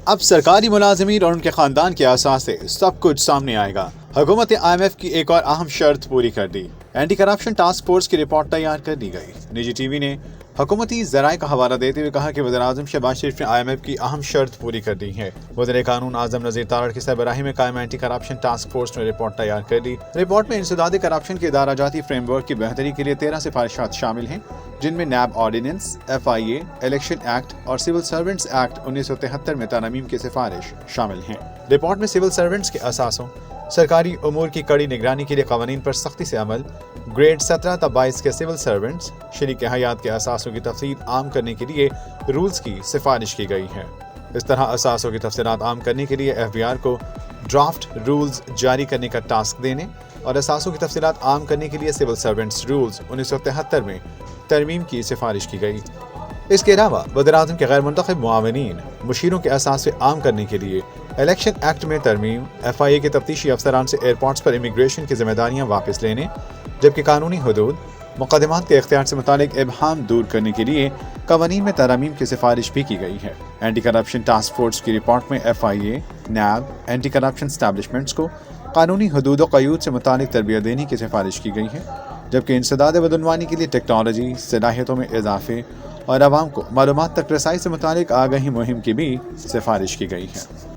اب سرکاری ملازمین اور ان کے خاندان کے اثاثے سے سب کچھ سامنے آئے گا۔ حکومت IMF کی ایک اور اہم شرط پوری کر دی، اینٹی کرپشن ٹاسک فورس کی رپورٹ تیار کر دی گئی۔ نجی ٹی وی نے حکومتی ذرائع کا حوالہ دیتے ہوئے کہا کہ وزیراعظم شہباز شریف نے IMF کی اہم شرط پوری کر دی ہے۔ وزیر قانون اعظم نذیر تارڑ کی سربراہی میں قائم اینٹی کرپشن ٹاسک فورس نے رپورٹ تیار کر دی۔ رپورٹ میں انسداد کرپشن کے ادارہ جاتی فریم ورک کی بہتری کے لیے 13 سفارشات شامل ہیں، جن میں NAB ordinance, FIA، election act اور سول سرونٹس ایکٹ 1973 میں ترامیم کی سفارش شامل ہیں۔ رپورٹ میں سول سرونٹس کے اثاثوں، سرکاری امور کی کڑی نگرانی کے لیے قوانین پر سختی سے عمل، گریڈ 17 تا 22 کے سول سرونٹس، شریک حیات کے اثاثوں کی تفصیل عام کرنے کے لیے رولز کی سفارش کی گئی ہے۔ اس طرح اثاثوں کی تفصیلات عام کرنے کے لیے FBR کو ڈرافٹ رولز جاری کرنے کا ٹاسک دینے اور اثاثوں کی تفصیلات عام کرنے کے لیے سول سرونٹس رولز 1973 میں ترمیم کی سفارش کی گئی۔ اس کے علاوہ وزیراعظم کے غیر منتخب معاونین، مشیروں کے اثاثے عام کرنے کے لیے الیکشن ایکٹ میں ترمیم، FIA کے تفتیشی افسران سے ایئرپورٹس پر امیگریشن کی ذمہ داریاں واپس لینے، جبکہ قانونی حدود، مقدمات کے اختیار سے متعلق ابہام دور کرنے کے لیے قوانین میں ترامیم کی سفارش بھی کی گئی ہے۔ اینٹی کرپشن ٹاسک فورس کی رپورٹ میں FIA، نیب، اینٹی کرپشن اسٹیبلشمنٹس کو قانونی حدود و قیود سے متعلق تربیت دینے کی سفارش کی گئی ہے، جبکہ انسداد بدعنوانی کے لیے ٹیکنالوجی، صلاحیتوں میں اضافے اور عوام کو معلومات تک رسائی سے متعلق آگاہی مہم کی بھی سفارش کی گئی ہے۔